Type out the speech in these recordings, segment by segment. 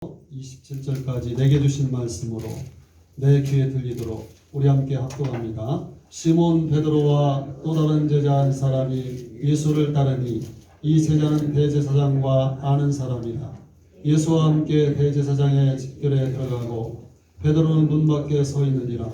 27절까지 내게 주신 말씀으로 내 귀에 들리도록 우리 함께 합독합니다. 시몬 베드로와 또 다른 제자 한 사람이 예수를 따르니 이 제자는 대제사장과 아는 사람이라. 예수와 함께 대제사장의 집결에 들어가고 베드로는 문 밖에 서 있느니라.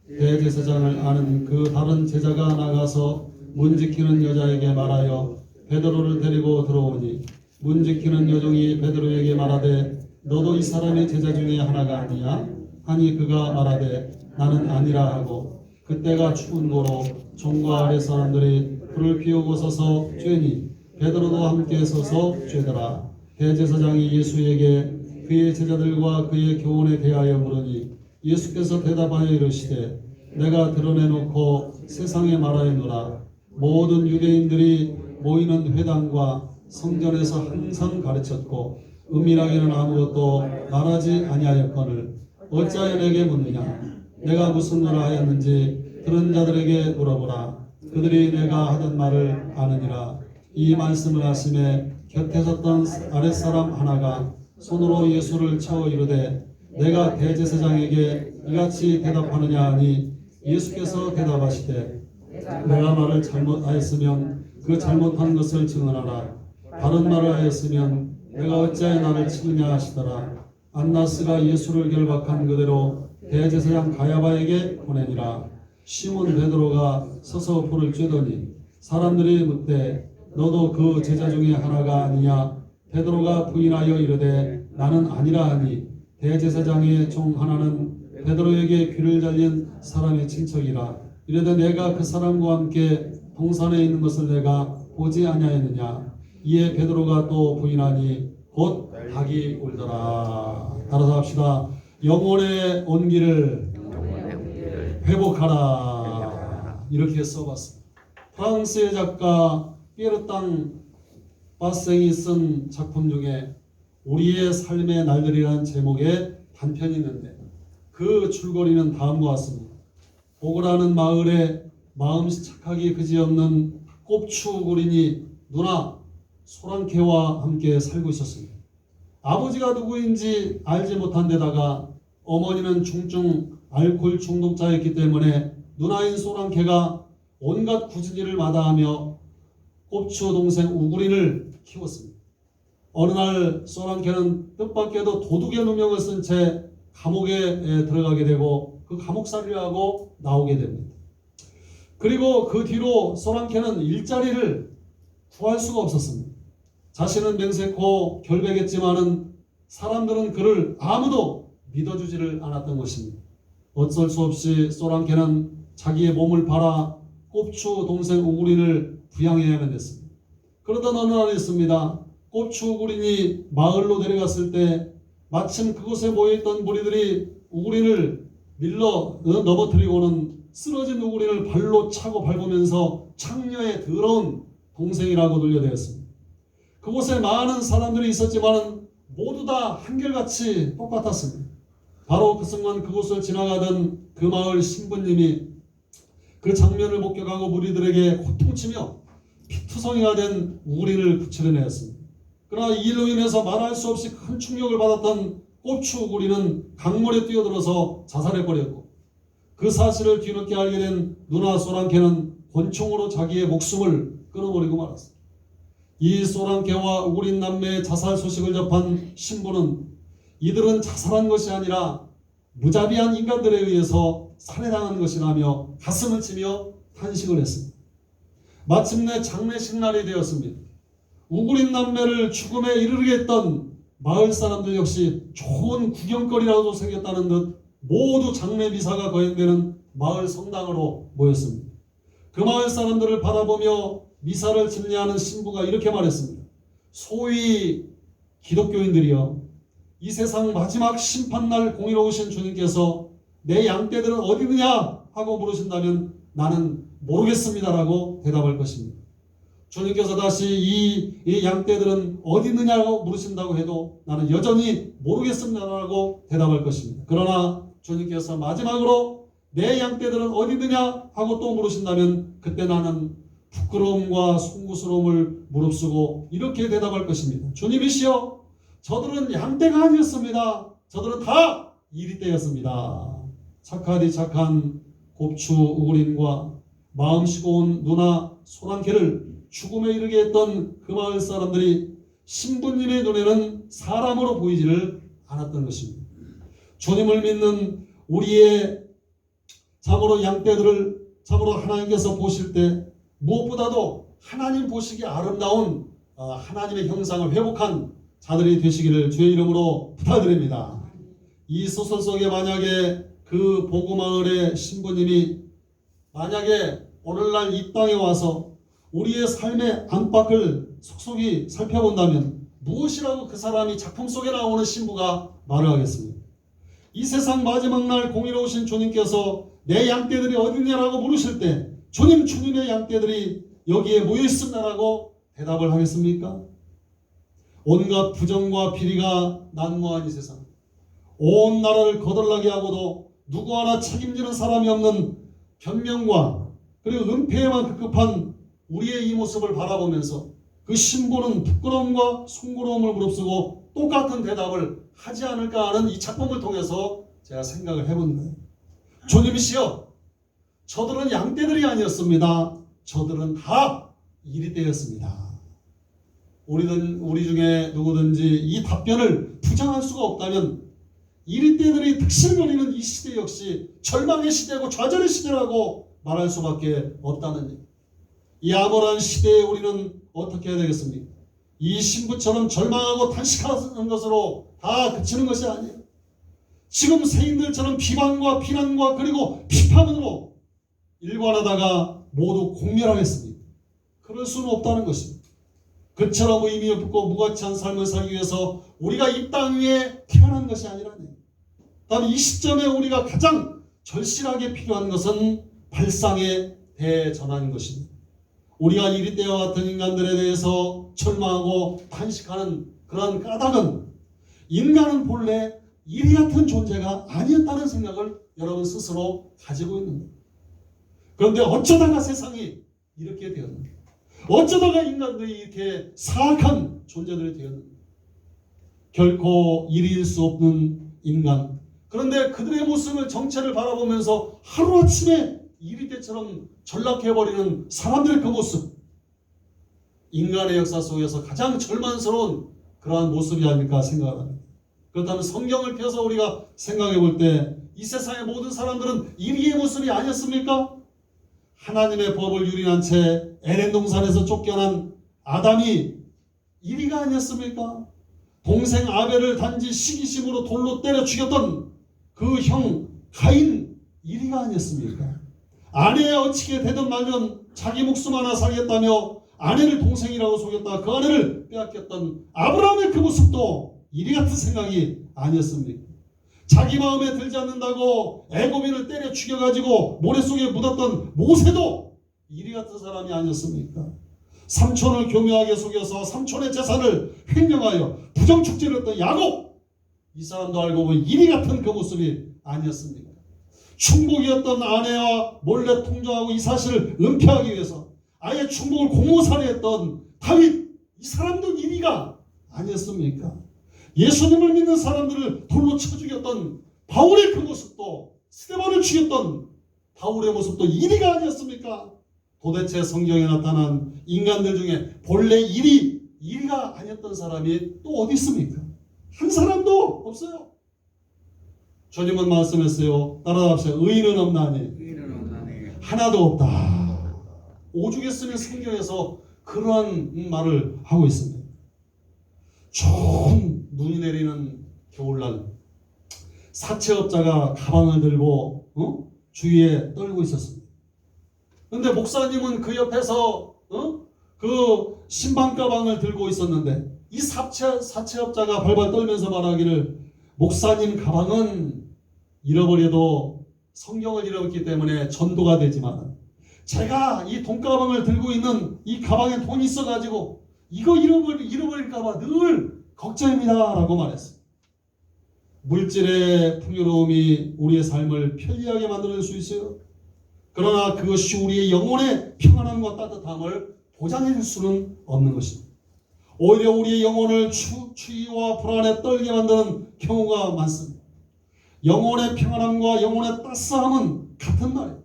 대제사장을 아는 그 다른 제자가 나가서 문 지키는 여자에게 말하여 베드로를 데리고 들어오니 문 지키는 여종이 베드로에게 말하되 너도 이 사람의 제자 중에 하나가 아니냐? 하니 그가 말하되 나는 아니라 하고 그때가 추운 고로 종과 아래 사람들이 불을 피우고 서서 쬐니 베드로도 함께 서서 쬐더라. 대제사장이 예수에게 그의 제자들과 그의 교훈에 대하여 물으니 예수께서 대답하여 이르시되 내가 드러내놓고 세상에 말하였노라. 모든 유대인들이 모이는 회당과 성전에서 항상 가르쳤고 은밀하게는 아무것도 말하지 아니하였거늘 어찌하여 내게 묻느냐? 내가 무슨 말을 하였는지 들은 자들에게 물어보라. 그들이 내가 하던 말을 아느니라. 이 말씀을 하심에 곁에 섰던 아랫사람 하나가 손으로 예수를 쳐어 이르되 내가 대제사장에게 이같이 대답하느냐 하니 예수께서 대답하시되 내가 말을 잘못하였으면 그 잘못한 것을 증언하라. 바른 말을 하였으면 내가 어찌하여 나를 치느냐 하시더라. 안나스가 예수를 결박한 그대로 대제사장 가야바에게 보내니라. 시몬 베드로가 서서 불을 쬐더니 사람들이 묻되 너도 그 제자 중에 하나가 아니냐? 베드로가 부인하여 이르되 나는 아니라 하니 대제사장의 종 하나는 베드로에게 귀를 잘린 사람의 친척이라. 이르되 내가 그 사람과 함께 동산에 있는 것을 내가 보지 아니하였느냐? 이에 베드로가 또 부인하니 곧 닭이 울더라. 따라서 합시다. 영혼의 온기를 회복하라. 이렇게 써봤습니다. 프랑스의 작가 피에르땅 바생이 쓴 작품 중에 우리의 삶의 날들이라는 제목의 단편이 있는데 그 줄거리는 다음과 같습니다. 보그라는 마을에 마음씨 착하기 그지없는 꼽추구린이 누나 소란케와 함께 살고 있었습니다. 아버지가 누구인지 알지 못한 데다가 어머니는 중증 알코올 중독자였기 때문에 누나인 소란케가 온갖 굳은 일을 마다하며 꼽추 동생 우구린을 키웠습니다. 어느 날 소란케는 뜻밖에도 도둑의 누명을 쓴 채 감옥에 들어가게 되고 그 감옥살이를 하고 나오게 됩니다. 그리고 그 뒤로 소란케는 일자리를 구할 수가 없었습니다. 자신은 맹세코 결백했지만은 사람들은 그를 아무도 믿어주지를 않았던 것입니다. 어쩔 수 없이 소란케는 자기의 몸을 팔아 꼽추 동생 우구린을 부양해야만 됐습니다. 그러던 어느 날 있습니다. 꼽추 우구린이 마을로 내려갔을 때 마침 그곳에 모여있던 무리들이 우구린을 밀러 넘어뜨리고는 쓰러진 우구린을 발로 차고 밟으면서 창녀의 더러운 동생이라고 놀려대었습니다. 그곳에 많은 사람들이 있었지만 모두 다 한결같이 똑같았습니다. 바로 그 순간 그곳을 지나가던 그 마을 신부님이 그 장면을 목격하고 무리들에게 호통치며 피투성이가 된 우구린을 구출해내었습니다. 그러나 이 일로 인해서 말할 수 없이 큰 충격을 받았던 꼽추 우구린은 강물에 뛰어들어서 자살해버렸고 그 사실을 뒤늦게 알게 된 누나 소란케는 권총으로 자기의 목숨을 끊어버리고 말았습니다. 이 소란케와 우구린 남매의 자살 소식을 접한 신부는 이들은 자살한 것이 아니라 무자비한 인간들에 의해서 살해당한 것이라며 가슴을 치며 탄식을 했습니다. 마침내 장례식 날이 되었습니다. 우구린 남매를 죽음에 이르게 했던 마을 사람들 역시 좋은 구경거리라도 생겼다는 듯 모두 장례 미사가 거행되는 마을 성당으로 모였습니다. 그 마을 사람들을 바라보며 미사를 집례하는 신부가 이렇게 말했습니다. 소위 기독교인들이여, 이 세상 마지막 심판날 공의로우신 주님께서 내 양떼들은 어디 있느냐 하고 물으신다면 나는 모르겠습니다라고 대답할 것입니다. 주님께서 다시 이 양떼들은 어디 있느냐고 물으신다고 해도 나는 여전히 모르겠습니다라고 대답할 것입니다. 그러나 주님께서 마지막으로 내 양떼들은 어디 있느냐 하고 또 물으신다면 그때 나는 부끄러움과 송구스러움을 무릅쓰고 이렇게 대답할 것입니다. 주님이시여, 저들은 양떼가 아니었습니다. 저들은 다 이리떼였습니다. 착하디 착한 곱추 우그림과 마음씨고 온 누나 소란케를 죽음에 이르게 했던 그 마을 사람들이 신부님의 눈에는 사람으로 보이지를 않았던 것입니다. 주님을 믿는 우리의 참으로 양떼들을 참으로 하나님께서 보실 때 무엇보다도 하나님 보시기 아름다운 하나님의 형상을 회복한 자들이 되시기를 주의 이름으로 부탁드립니다. 이 소설 속에 만약에 그 보구마을의 신부님이 만약에 오늘날 이 땅에 와서 우리의 삶의 안팎을 속속이 살펴본다면 무엇이라고 그 사람이 작품 속에 나오는 신부가 말을 하겠습니까? 이 세상 마지막 날 공의로우신 주님께서 내 양떼들이 어디냐라고 물으실 때 주님의 양떼들이 여기에 모여있습니다라고 대답을 하겠습니까? 온갖 부정과 비리가 난무한 이 세상, 온 나라를 거덜나게 하고도 누구 하나 책임지는 사람이 없는 변명과 그리고 은폐에만 급급한 우리의 이 모습을 바라보면서 그 신부는 부끄러움과 송구로움을 무릅쓰고 똑같은 대답을 하지 않을까 하는 이 작품을 통해서 제가 생각을 해본 거예요. 주님이시여, 저들은 양떼들이 아니었습니다. 저들은 다 이리떼였습니다. 우리 중에 누구든지 이 답변을 부정할 수가 없다면 이리떼들이 득실거리는 이 시대 역시 절망의 시대고 좌절의 시대라고 말할 수밖에 없다는 일. 이 암울한 시대에 우리는 어떻게 해야 되겠습니까? 이 신부처럼 절망하고 탄식하는 것으로 다 그치는 것이 아니에요. 지금 세인들처럼 비방과 비난과 그리고 비판으로 일관하다가 모두 공멸하겠습니까? 그럴 수는 없다는 것입니다. 그처럼 의미 없고 무가치한 삶을 살기 위해서 우리가 이 땅 위에 태어난 것이 아니라니. 다만 이 시점에 우리가 가장 절실하게 필요한 것은 발상의 대전환인 것입니다. 우리가 이리떼와 같은 인간들에 대해서 절망하고 탄식하는 그런 까닭은 인간은 본래 이리 같은 존재가 아니었다는 생각을 여러분 스스로 가지고 있는 거예요. 그런데 어쩌다가 세상이 이렇게 되었는가? 어쩌다가 인간들이 이렇게 사악한 존재들이 되었는가? 결코 이리일 수 없는 인간. 그런데 그들의 모습을 정체를 바라보면서 하루아침에 이리떼처럼 전락해버리는 사람들의 그 모습, 인간의 역사 속에서 가장 절망스러운 그러한 모습이 아닐까 생각합니다. 그렇다면 성경을 펴서 우리가 생각해 볼 때 이 세상의 모든 사람들은 이리의 모습이 아니었습니까? 하나님의 법을 유린한 채 에덴 동산에서 쫓겨난 아담이 이리가 아니었습니까? 동생 아벨을 단지 시기심으로 돌로 때려 죽였던 그 형 가인 이리가 아니었습니까? 아내에 얹히게 되든 말든 자기 목숨 하나 살겠다며 아내를 동생이라고 속였다가 그 아내를 빼앗겼던 아브라함의 그 모습도 이리 같은 생각이 아니었습니까? 자기 마음에 들지 않는다고 애굽인을 때려 죽여가지고 모래 속에 묻었던 모세도 이리 같은 사람이 아니었습니까? 삼촌을 교묘하게 속여서 삼촌의 재산을 횡령하여 부정축제를 했던 야곱, 이 사람도 알고 보니 이리 같은 그 모습이 아니었습니까? 충복이었던 아내와 몰래 통정하고 이 사실을 은폐하기 위해서 아예 충복을 공모살해했던 다윗, 이 사람도 이리가 아니었습니까? 예수님을 믿는 사람들을 돌로 쳐 죽였던 바울의 그 모습도, 스데반을 죽였던 바울의 모습도 이리가 아니었습니까? 도대체 성경에 나타난 인간들 중에 본래 이리가 아니었던 사람이 또 어디 있습니까? 한 사람도 없어요. 주님은 말씀했어요. 따라합시다. 의인은 없나니 하나도 없다. 오죽에 쓰는 성경에서 그러한 말을 하고 있습니다. 좋은 눈이 내리는 겨울날 사채업자가 가방을 들고 주위에 떨고 있었습니다. 그런데 목사님은 그 옆에서 그 신방 가방을 들고 있었는데 이 사채업자가 발발 떨면서 말하기를, 목사님 가방은 잃어버려도 성경을 잃어버렸기 때문에 전도가 되지만 제가 이 돈가방을 들고 있는 이 가방에 돈이 있어가지고 이거 잃어버릴까봐 늘 걱정입니다 라고 말했어요. 물질의 풍요로움이 우리의 삶을 편리하게 만들 수 있어요. 그러나 그것이 우리의 영혼의 평안함과 따뜻함을 보장해 줄 수는 없는 것입니다. 오히려 우리의 영혼을 추위와 불안에 떨게 만드는 경우가 많습니다. 영혼의 평안함과 영혼의 따스함은 같은 말이에요.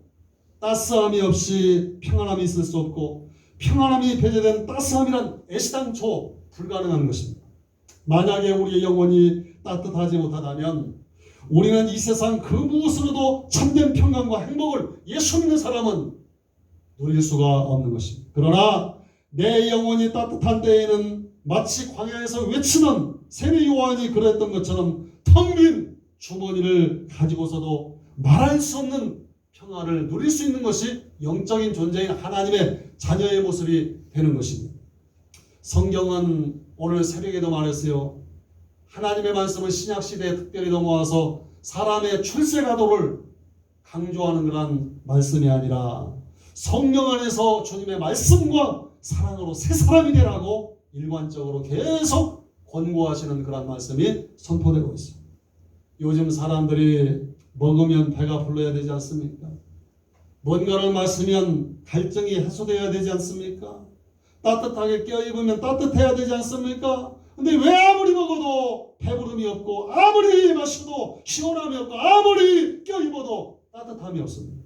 따스함이 없이 평안함이 있을 수 없고, 평안함이 배제된 따스함이란 애시당초 불가능한 것입니다. 만약에 우리의 영혼이 따뜻하지 못하다면 우리는 이 세상 그 무엇으로도 참된 평안과 행복을 예수 믿는 사람은 누릴 수가 없는 것입니다. 그러나 내 영혼이 따뜻한 때에는 마치 광야에서 외치는 세례 요한이 그랬던 것처럼 텅 빈 주머니를 가지고서도 말할 수 없는 평안을 누릴 수 있는 것이 영적인 존재인 하나님의 자녀의 모습이 되는 것입니다. 성경은 오늘 새벽에도 말했어요. 하나님의 말씀은 신약시대에 특별히 넘어와서 사람의 출세가도를 강조하는 그런 말씀이 아니라 성령 안에서 주님의 말씀과 사랑으로 새 사람이 되라고 일관적으로 계속 권고하시는 그런 말씀이 선포되고 있습니다. 요즘 사람들이 먹으면 배가 불러야 되지 않습니까? 뭔가를 마시면 갈증이 해소되어야 되지 않습니까? 따뜻하게 껴입으면 따뜻해야 되지 않습니까? 근데 왜 아무리 먹어도 배부름이 없고, 아무리 마셔도 시원함이 없고, 아무리 껴입어도 따뜻함이 없습니다.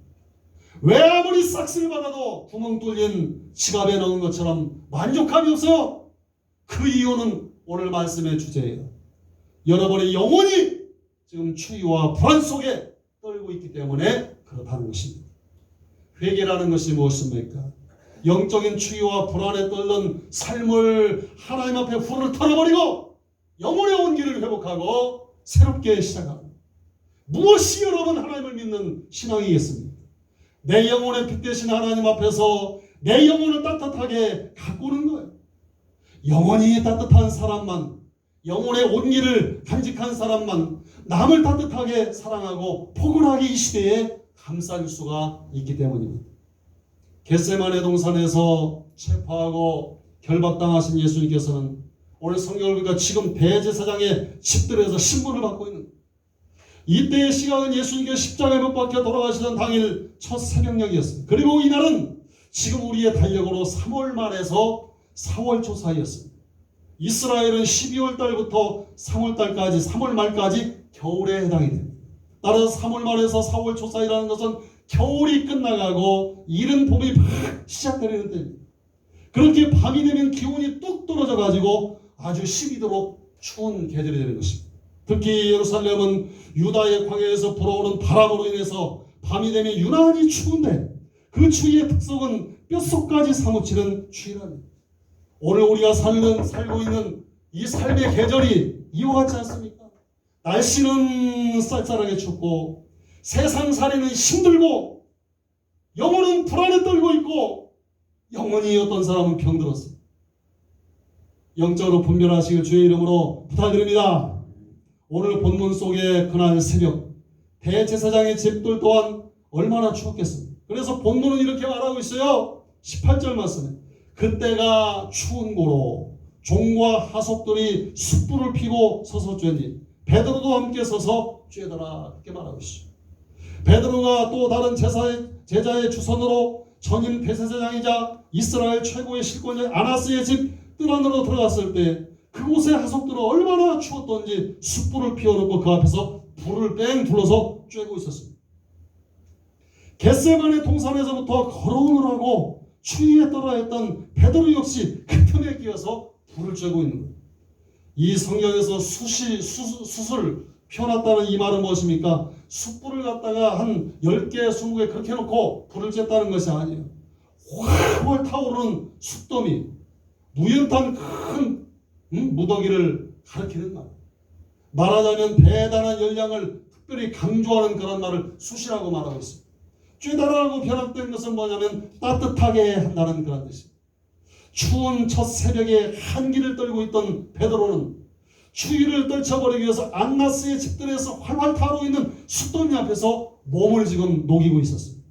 왜 아무리 싹쓸이 받아도 구멍 뚫린 지갑에 넣은 것처럼 만족함이 없어요? 그 이유는 오늘 말씀의 주제예요. 여러분의 영혼이 지금 추위와 불안 속에 떨고 있기 때문에 그렇다는 것입니다. 회개라는 것이 무엇입니까? 영적인 추위와 불안에 떨는 삶을 하나님 앞에 불을 털어버리고 영혼의 온기를 회복하고 새롭게 시작합니다. 무엇이 여러분 하나님을 믿는 신앙이겠습니까? 내 영혼의 빛 되신 하나님 앞에서 내 영혼을 따뜻하게 가꾸는 거예요. 영혼이 따뜻한 사람만, 영혼의 온기를 간직한 사람만 남을 따뜻하게 사랑하고 포근하게 이 시대에 감쌀 수가 있기 때문입니다. 겟세마네 동산에서 체포하고 결박당하신 예수님께서는 오늘 성경을 보니까 지금 대제사장의 집들에서 신문을 받고 있는, 이때의 시각은 예수님께서 십자가에 못 박혀 돌아가시던 당일 첫 새벽녘이었습니다. 그리고 이날은 지금 우리의 달력으로 3월 말에서 4월 초 사이였습니다. 이스라엘은 12월 달부터 3월 달까지, 3월 말까지 겨울에 해당이 됩니다. 따라서 3월 말에서 4월 초 사이라는 것은 겨울이 끝나가고 이른 봄이 막 시작되는 때입니다. 그렇게 밤이 되면 기온이 뚝 떨어져 가지고 아주 12도로 추운 계절이 되는 것입니다. 특히 예루살렘은 유다의 광야에서 불어오는 바람으로 인해서 밤이 되면 유난히 추운데 그 추위의 특성은 뼛속까지 사무치는 추위랍니다. 오늘 우리가 살고 있는 이 삶의 계절이 이와 같지 않습니까? 날씨는 쌀쌀하게 춥고 세상살이는 힘들고 영혼은 불안에 떨고 있고 영혼이 어떤 사람은 병들었습니다. 영적으로 분별하시길 주의 이름으로 부탁드립니다. 오늘 본문 속에 그날 새벽 대제사장의 집들 또한 얼마나 추웠겠습니까? 그래서 본문은 이렇게 말하고 있어요. 18절 말씀에 그때가 추운 고로 종과 하속들이 숯불을 피고 서서 쬐니 베드로도 함께 서서 쬐더라, 그렇게 말하고 있어요. 베드로가 또 다른 제자의 주선으로 전임 대제사장이자 이스라엘 최고의 실권자 아나스의 집 뜰 안으로 들어갔을 때 그곳의 하속들은 얼마나 추웠던지 숯불을 피워놓고 그 앞에서 불을 뺑 불러서 쬐고 있었습니다. 겟세마네 동산에서부터 걸어오느라고 추위에 떨어했던 베드로 역시 그 틈에 끼어서 불을 쬐고 있는 거예요. 이 성경에서 숯을 피워놨다는 이 말은 무엇입니까? 숯불을 갖다가 한 10개, 20개 그렇게 해놓고 불을 쬐다는 것이 아니에요. 활활 타오르는 숯더미, 무연탄 큰 무더기를 가리키는 말. 말하자면 대단한 열량을 특별히 강조하는 그런 말을 숯이라고 말하고 있습니다. 쬐다라고 변형된 것은 뭐냐면 따뜻하게 한다는 그런 뜻입니다. 추운 첫 새벽에 한기를 떨고 있던 베드로는 추위를 떨쳐버리기 위해서 안나스의 집들에서 활활 타오르고 있는 숯더미 앞에서 몸을 지금 녹이고 있었습니다.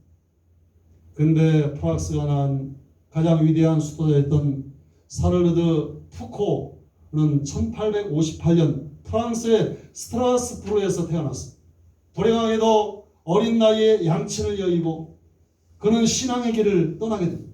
근데 프랑스가 난 가장 위대한 수도자였던 사르르드 푸코는 1858년 프랑스의 스트라스부르에서 태어났습니다. 불행하게도 어린 나이에 양친을 여의고 그는 신앙의 길을 떠나게 됩니다.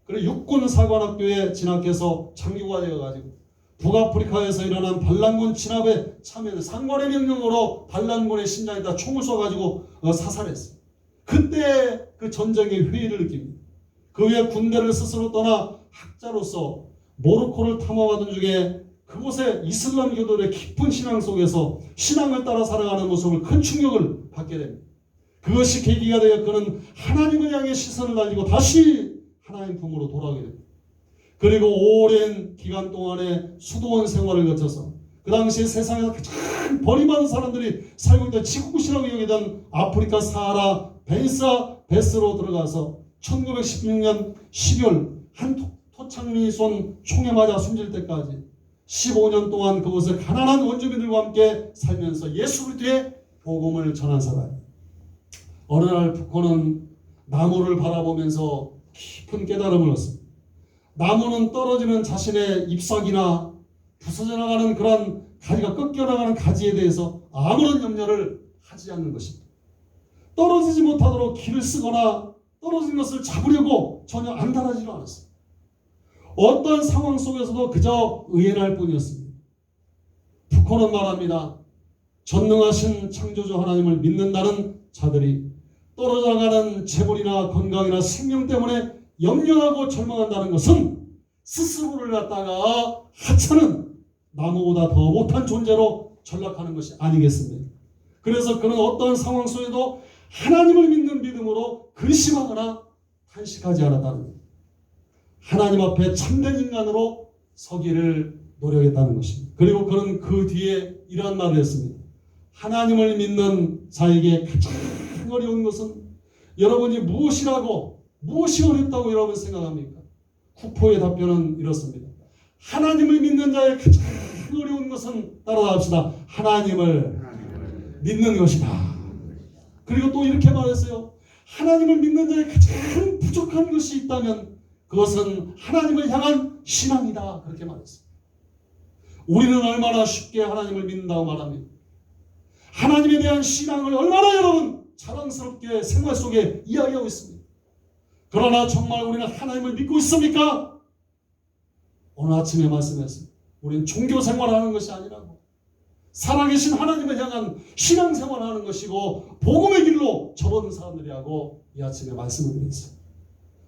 그리고 육군사관학교에 진학해서 장교가 되어가지고 북아프리카에서 일어난 반란군 진압에 참여해 상관의 명령으로 반란군의 심장에다 총을 쏴가지고 사살했어요. 그때 그 전쟁의 회의를 느낍니다. 그 후에 군대를 스스로 떠나 학자로서 모로코를 탐험하던 중에 그곳에 이슬람교도의 깊은 신앙 속에서 신앙을 따라 살아가는 모습을 큰 충격을 받게 됩니다. 그것이 계기가 되어 그는 하나님을 향해 시선을 날리고 다시 하나님 품으로 돌아오게 됩니다. 그리고 오랜 기간 동안의 수도원 생활을 거쳐서 그 당시에 세상에서 가장 버림받은 사람들이 살고 있던 지구시라고 여기던 아프리카 사하라 베스로 들어가서 1916년 12월 한 토착민이 쏜 총에 맞아 숨질 때까지 15년 동안 그곳에 가난한 원주민들과 함께 살면서 예수 그리스도의 복음을 전한 사람. 어느 날 푸코는 나무를 바라보면서 깊은 깨달음을 얻습니다. 나무는 떨어지는 자신의 잎사귀나 부서져 나가는 그런 가지가 꺾여 나가는 가지에 대해서 아무런 염려를 하지 않는 것입니다. 떨어지지 못하도록 길을 쓰거나 떨어진 것을 잡으려고 전혀 안달하지도 않았습니다. 어떤 상황 속에서도 그저 의연할 뿐이었습니다. 푸코는 말합니다. 전능하신 창조주 하나님을 믿는다는 자들이 떨어져 나가는 재물이나 건강이나 생명 때문에 염려하고 절망한다는 것은 스스로를 갖다가 하찮은 나무보다 더 못한 존재로 전락하는 것이 아니겠습니까? 그래서 그는 어떤 상황 속에도 하나님을 믿는 믿음으로 근심하거나 탄식하지 않았다는 겁니다. 하나님 앞에 참된 인간으로 서기를 노력했다는 것입니다. 그리고 그는 그 뒤에 이러한 말을 했습니다. 하나님을 믿는 자에게 가장 어려운 것은 여러분이 무엇이 어렵다고 여러분 생각합니까? 쿠포의 답변은 이렇습니다. 하나님을 믿는 자의 가장 어려운 것은 따라합시다. 하나님을 믿는 것이다. 그리고 또 이렇게 말했어요. 하나님을 믿는 자의 가장 부족한 것이 있다면 그것은 하나님을 향한 신앙이다. 그렇게 말했어요. 우리는 얼마나 쉽게 하나님을 믿는다고 말합니다. 하나님에 대한 신앙을 얼마나 여러분 자랑스럽게 생활 속에 이야기하고 있습니다. 그러나 정말 우리는 하나님을 믿고 있습니까? 오늘 아침에 말씀했습니다. 우리는 종교 생활하는 것이 아니라고 살아계신 하나님을 향한 신앙생활하는 것이고 복음의 길로 접어든 사람들이라고 이 아침에 말씀을 드렸어요.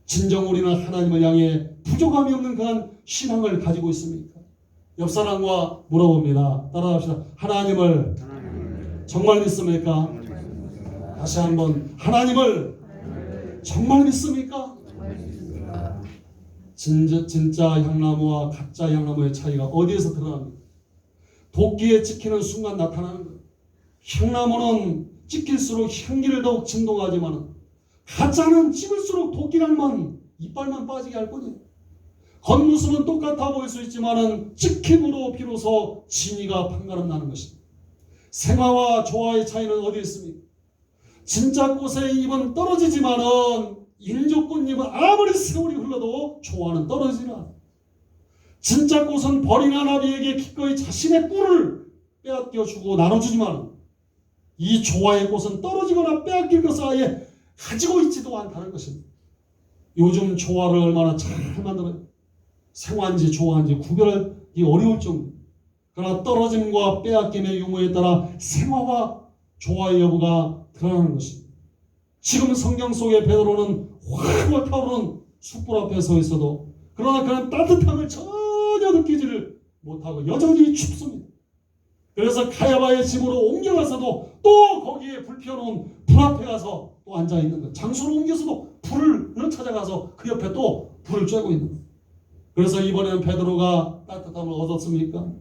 진정 우리는 하나님을 향해 부족함이 없는 그런 신앙을 가지고 있습니까? 옆 사람과 물어봅니다. 따라합시다. 하나님을 정말 믿습니까? 다시 한번 하나님을 정말 믿습니까? 진짜 향나무와 가짜 향나무의 차이가 어디에서 드러납니까? 도끼에 찍히는 순간 나타나는 거예요. 향나무는 찍힐수록 향기를 더욱 진동하지만 가짜는 찍을수록 도끼랑만 이빨만 빠지게 할 뿐이에요. 겉모습은 똑같아 보일 수 있지만 찍힘으로 비로소 진이가 판가름 나는 것입니다. 생화와 조화의 차이는 어디 있습니까? 진짜 꽃의 잎은 떨어지지만은 인조꽃잎은 아무리 세월이 흘러도 조화는 떨어지지 않아요. 진짜 꽃은 벌이나 나비에게 기꺼이 자신의 꿀을 빼앗겨주고 나눠주지만 이 조화의 꽃은 떨어지거나 빼앗길 것을 아예 가지고 있지도 않다는 것입니다. 요즘 조화를 얼마나 잘 만들어요. 생화인지 조화인지 구별하기 어려울 정도. 그러나 떨어짐과 빼앗김의 유무에 따라 생화와 조화의 여부가 드러나는 것입니다. 지금 성경 속의 베드로는 활활 타오르는 숯불 앞에 서 있어도 그러나 그는 따뜻함을 전혀 느끼지를 못하고 여전히 춥습니다. 그래서 가야바의 집으로 옮겨가서도 또 거기에 불 피워놓은 불 앞에 가서 또 앉아있는 거예요. 장소를 옮겨서도 불을 찾아가서 그 옆에 또 불을 쬐고 있는 거예요. 그래서 이번에는 베드로가 따뜻함을 얻었습니까?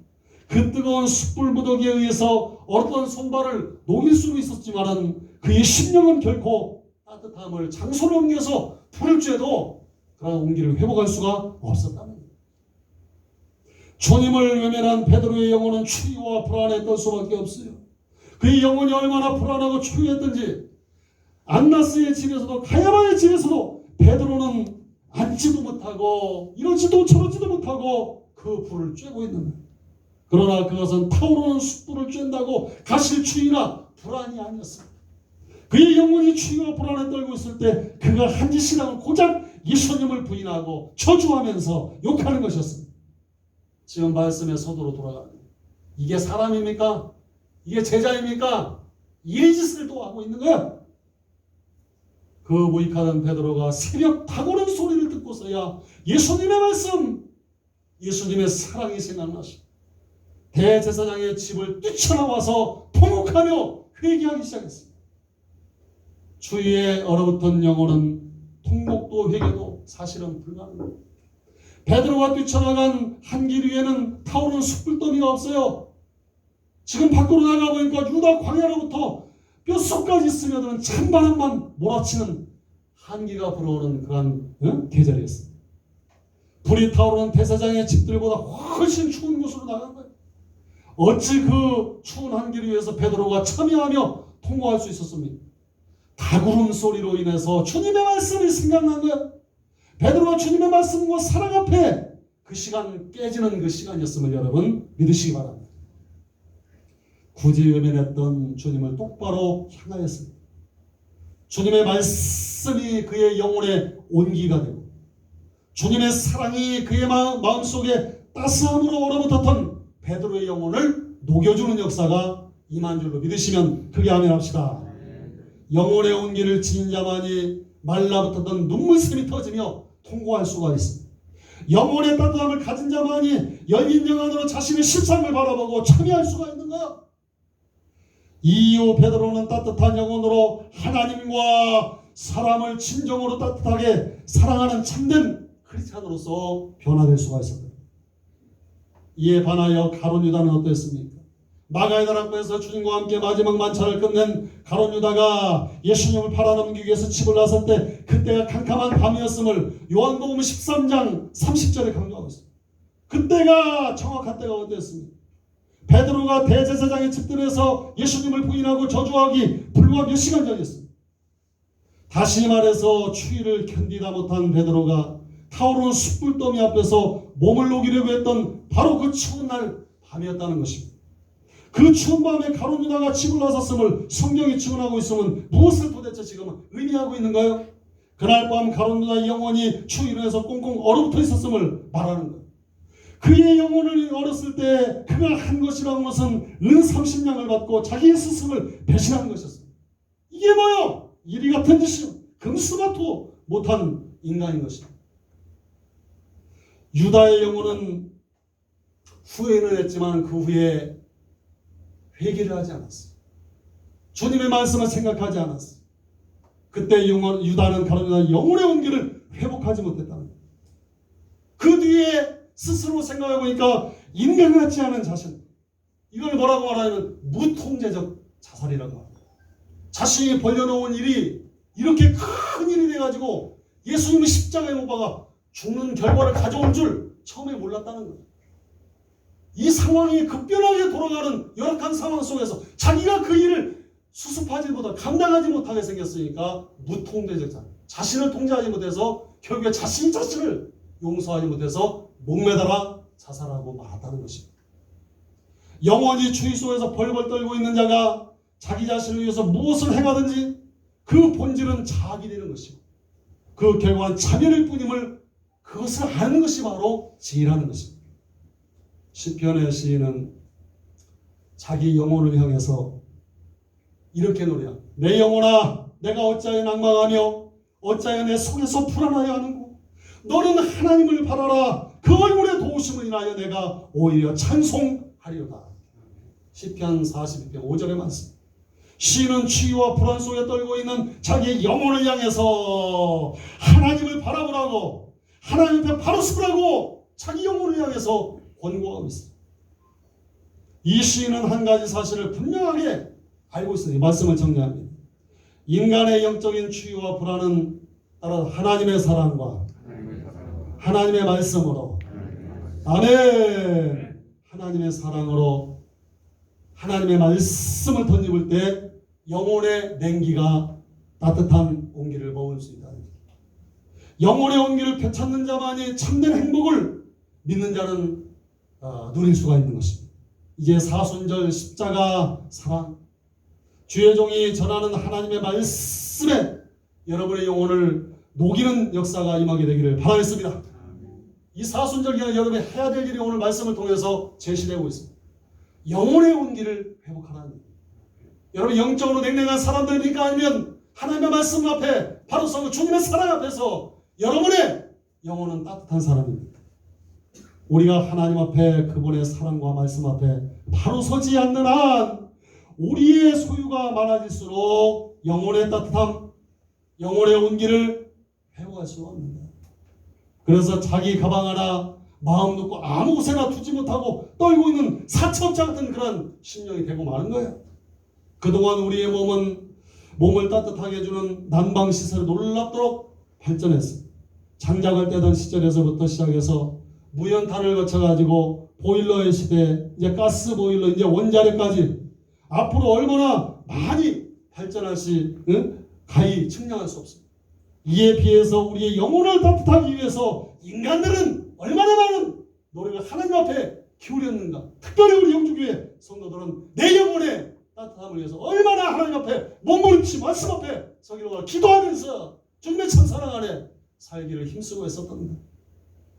그 뜨거운 숯불 무더기에 의해서 어떤 손발을 녹일 수는 있었지만 그의 심령은 결코 따뜻함을 장소를 옮겨서 불을 쬐도 그런 온기를 회복할 수가 없었다는 거예요. 주님을 외면한 베드로의 영혼은 추위와 불안에 떨 수밖에 없어요. 그의 영혼이 얼마나 불안하고 추위했던지 안나스의 집에서도 가야바의 집에서도 베드로는 앉지도 못하고 이러지도 저러지도 못하고 그 불을 쬐고 있는 거예요. 그러나 그것은 타오르는 숯불을 쬐다고 가실 추위나 불안이 아니었습니다. 그의 영혼이 추위와 불안에 떨고 있을 때 그가 한 짓이라고 고작 예수님을 부인하고 저주하면서 욕하는 것이었습니다. 지금 말씀의 서두로 돌아가는 이게 사람입니까? 이게 제자입니까? 이 짓을 또 하고 있는 거야. 그 무익하던 베드로가 새벽 다고는 소리를 듣고서야 예수님의 말씀, 예수님의 사랑이 생각나시 대제사장의 집을 뛰쳐나와서 통곡하며 회개하기 시작했습니다. 주위에 얼어붙은 영혼은 통곡도 회개도 사실은 불가능합니다. 베드로가 뛰쳐나간 한 길 위에는 타오르는 숯불더미가 없어요. 지금 밖으로 나가보니까 유다 광야로부터 뼛속까지 스며드는 찬바람만 몰아치는 한기가 불어오는 그런 계절이었습니다. 불이 타오르는 대사장의 집들보다 훨씬 추운 곳으로 나간 거예요. 어찌 그 추운 한기를 위해서 베드로가 참여하며 통과할 수 있었습니까? 다구름 소리로 인해서 주님의 말씀이 생각난 거예요. 베드로가 주님의 말씀과 사랑 앞에 그 시간 깨지는 그 시간이었음을 여러분 믿으시기 바랍니다. 굳이 외면했던 주님을 똑바로 향하였습니다. 주님의 말씀이 그의 영혼의 온기가 되고 주님의 사랑이 그의 마음속에 따스함으로 얼어붙었던 베드로의 영혼을 녹여주는 역사가 임한 줄로 믿으시면 크게 아멘합시다. 영혼의 온기를 지닌 자만이 말라붙었던 눈물샘이 터지며 통고할 수가 있습니다. 영혼의 따뜻함을 가진 자만이 열린 영 안으로 자신의 실상을 바라보고 참여할 수가 있는 거야. 이후 베드로는 따뜻한 영혼으로 하나님과 사람을 진정으로 따뜻하게 사랑하는 참된 크리스찬으로서 변화될 수가 있었다. 이에 반하여 가룟 유다는 어땠습니까? 마가의 다락방에서 주님과 함께 마지막 만찬을 끝낸 가룟 유다가 예수님을 팔아넘기기 위해서 집을 나설 때 그때가 캄캄한 밤이었음을 요한복음 13장 30절에 강조하고 있습니다. 그때가 정확한 때가 어땠습니까? 베드로가 대제사장의 집들에서 예수님을 부인하고 저주하기 불과 몇 시간 전이었습니다. 다시 말해서 추위를 견디다 못한 베드로가 타오르는 숯불더미 앞에서 몸을 녹이려고 했던 바로 그 추운 날 밤이었다는 것입니다. 그 추운 밤에 가룟 유다가 집을 나섰음을 성경이 증언하고 있으면 무엇을 도대체 지금 의미하고 있는가요? 그날 밤 가룟 유다의 영혼이 추위로 인해서 꽁꽁 얼어붙어 있었음을 말하는 거예요. 그의 영혼을 얻었을 때 그가 한 것이라는 것은 은 30냥을 받고 자기의 스승을 배신한 것이었습니다. 이게 뭐요? 이리 같은 짓이요. 금수마토 못한 인간인 것입니다. 유다의 영혼은 후회는 했지만 그 후에 회개를 하지 않았어요. 주님의 말씀을 생각하지 않았어요. 그때 유다는 가룟 유다의 영혼의 온기를 회복하지 못했다는 거예요. 그 뒤에 스스로 생각해 보니까 인간 같지 않은 자신, 이걸 뭐라고 말하냐면 무통제적 자살이라고 합니다. 자신이 벌려놓은 일이 이렇게 큰 일이 돼가지고 예수님이 십자가에 못 박아 죽는 결과를 가져올 줄 처음에 몰랐다는 거예요. 이 상황이 급변하게 돌아가는 열악한 상황 속에서 자기가 그 일을 수습하지 못하고 감당하지 못하게 생겼으니까 무통제적 자살, 자신을 통제하지 못해서 결국에 자신을 용서하지 못해서 목매달아 자살하고 말았다는 것입니다. 영원히 추위 속에서 벌벌 떨고 있는 자가 자기 자신을 위해서 무엇을 행하든지 그 본질은 자학이 되는 것이고 그 결과는 자멸일 뿐임을 그것을 아는 것이 바로 지혜라는 것입니다. 시편의 시인은 자기 영혼을 향해서 이렇게 노래합니다. 내 영혼아, 내가 어찌하여 낭망하며 어찌하여 내 속에서 불안하여 하는고? 너는 하나님을 바라라. 그 얼굴의 도우심을 인하여 내가 오히려 찬송하리로다. 시편 42편 5절의 말씀. 시인은 추위와 불안 속에 떨고 있는 자기의 영혼을 향해서 하나님을 바라보라고, 하나님 앞에 바로 서라고 자기 영혼을 향해서 권고하고 있습니다. 이 시인은 한 가지 사실을 분명하게 알고 있습니다. 말씀을 정리합니다. 인간의 영적인 추위와 불안은 따라 하나님의 사랑과 하나님의 말씀으로, 아멘, 하나님의 사랑으로 하나님의 말씀을 덧입을 때 영혼의 냉기가 따뜻한 온기를 머물 수 있다. 영혼의 온기를 되찾는 자만이 참된 행복을 믿는 자는 누릴 수가 있는 것입니다. 이제 사순절 십자가 사랑, 주의 종이 전하는 하나님의 말씀에 여러분의 영혼을 녹이는 역사가 임하게 되기를 바라겠습니다. 이 사순절 기간에 여러분이 해야 될 일이 오늘 말씀을 통해서 제시되고 있습니다. 영혼의 온기를 회복하라는 거예요. 여러분 영적으로 냉랭한 사람들입니까? 아니면 하나님의 말씀 앞에 바로 서고 주님의 사랑 앞에서 여러분의 영혼은 따뜻한 사람입니다. 우리가 하나님 앞에 그분의 사랑과 말씀 앞에 바로 서지 않는 한 우리의 소유가 많아질수록 영혼의 따뜻함, 영혼의 온기를 회복할 수가 없는다. 그래서 자기 가방 하나 마음 놓고 아무 곳에나 두지 못하고 떨고 있는 사채업자 같은 그런 심령이 되고 마는 거예요. 그동안 우리의 몸을 따뜻하게 해주는 난방시설이 놀랍도록 발전했어요. 장작을 떼던 시절에서부터 시작해서 무연탄을 거쳐가지고 보일러의 시대, 이제 가스 보일러, 이제 원자력까지 앞으로 얼마나 많이 발전할지 가히 측량할 수 없습니다. 이에 비해서 우리의 영혼을 따뜻하기 위해서 인간들은 얼마나 많은 노력을 하나님 앞에 기울였는가. 특별히 우리 영주교회 성도들은 내 영혼의 따뜻함을 위해서 얼마나 하나님 앞에 몸부림치 말씀 앞에 서기로 기도하면서 주님의 천사랑 안에 살기를 힘쓰고 있었던 겁니다.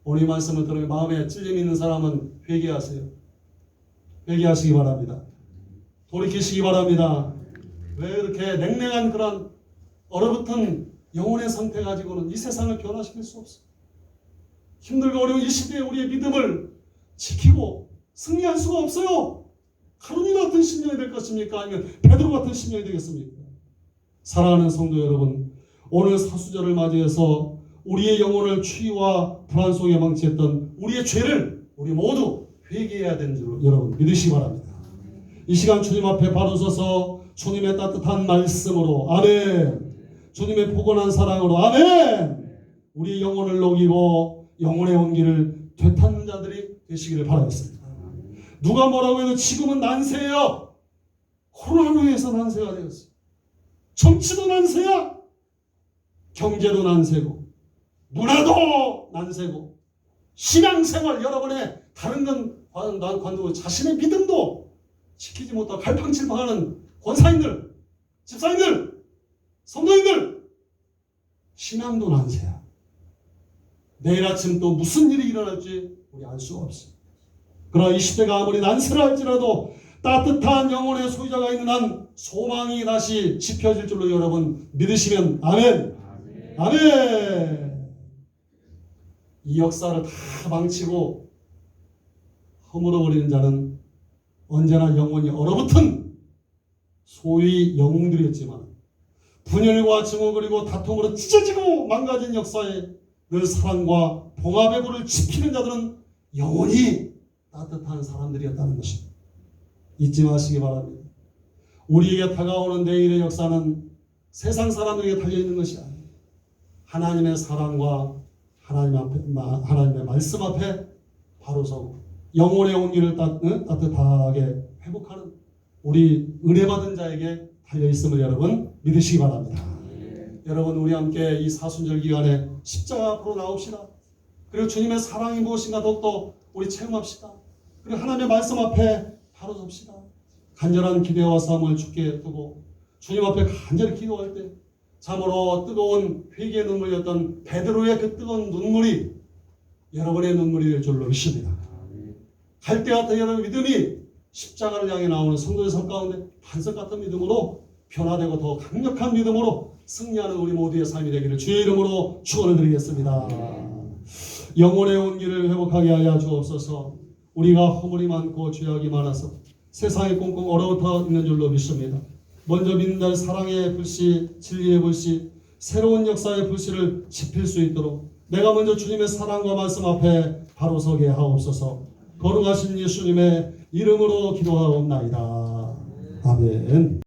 오늘 이 말씀을 들으면 마음에 찔림 있는 사람은 회개하세요. 회개하시기 바랍니다. 돌이키시기 바랍니다. 왜 이렇게 냉랭한 그런 얼어붙은 영혼의 상태 가지고는 이 세상을 변화시킬 수 없어요. 힘들고 어려운 이 시대에 우리의 믿음을 지키고 승리할 수가 없어요. 가룟유다 같은 심령이 될 것입니까? 아니면 베드로 같은 심령이 되겠습니까? 사랑하는 성도 여러분, 오늘 사수절을 맞이해서 우리의 영혼을 추위와 불안 속에 망치했던 우리의 죄를 우리 모두 회개해야 되는 줄 여러분 믿으시기 바랍니다. 이 시간 주님 앞에 바로 서서 주님의 따뜻한 말씀으로 아멘, 주님의 포근한 사랑으로 아멘, 우리 영혼을 녹이고 영혼의 온기를 되찾는 자들이 되시기를 바라겠습니다. 누가 뭐라고 해도 지금은 난세예요. 코로나로 인해서 난세가 되었어요. 정치도 난세야. 경제도 난세고 문화도 난세고 신앙생활 여러분의 다른 건 관두고 자신의 믿음도 지키지 못하고 갈팡질팡하는 권사님들, 집사님들, 성도님들 신앙도 난세야. 내일 아침 또 무슨 일이 일어날지 우리 알 수가 없어요. 그러나 이 시대가 아무리 난세를 할지라도 따뜻한 영혼의 소유자가 있는 한 소망이 다시 지펴질 줄로 여러분 믿으시면 아멘. 아멘. 이 역사를 다 망치고 허물어버리는 자는 언제나 영혼이 얼어붙은 소위 영웅들이었지만 분열과 증오 그리고 다툼으로 찢어지고 망가진 역사에 늘 사랑과 봉합의 불을 지피는 자들은 영혼이 따뜻한 사람들이었다는 것입니다. 잊지 마시기 바랍니다. 우리에게 다가오는 내일의 역사는 세상 사람들에게 달려있는 것이 아니에요. 하나님의 사랑과 하나님의 말씀 앞에 바로 서고 영혼의 온기를 따뜻하게 회복하는 우리 은혜받은 자에게 달려있음을 여러분 믿으시기 바랍니다. 여러분 우리 함께 이 사순절 기간에 십자가 앞으로 나옵시다. 그리고 주님의 사랑이 무엇인가 더욱더 우리 체험합시다. 그리고 하나님의 말씀 앞에 바로 섭시다. 간절한 기대와 싸움을 주께 두고 주님 앞에 간절히 기도할 때 참으로 뜨거운 회개의 눈물이었던 베드로의 그 뜨거운 눈물이 여러분의 눈물이 될 줄로 믿습니다. 갈대 같은 여러분 믿음이 십자가를 향해 나오는 성도의 삶 가운데 반석 같은 믿음으로 변화되고 더 강력한 믿음으로 승리하는 우리 모두의 삶이 되기를 주의 이름으로 축원을 드리겠습니다. 영혼의 온기를 회복하게 하여 주옵소서. 우리가 허물이 많고 죄악이 많아서 세상에 꽁꽁 얼어붙어 있는 줄로 믿습니다. 먼저 믿는 날 사랑의 불씨, 진리의 불씨, 새로운 역사의 불씨를 지필 수 있도록 내가 먼저 주님의 사랑과 말씀 앞에 바로 서게 하옵소서. 거룩하신 예수님의 이름으로 기도하옵나이다. 아멘.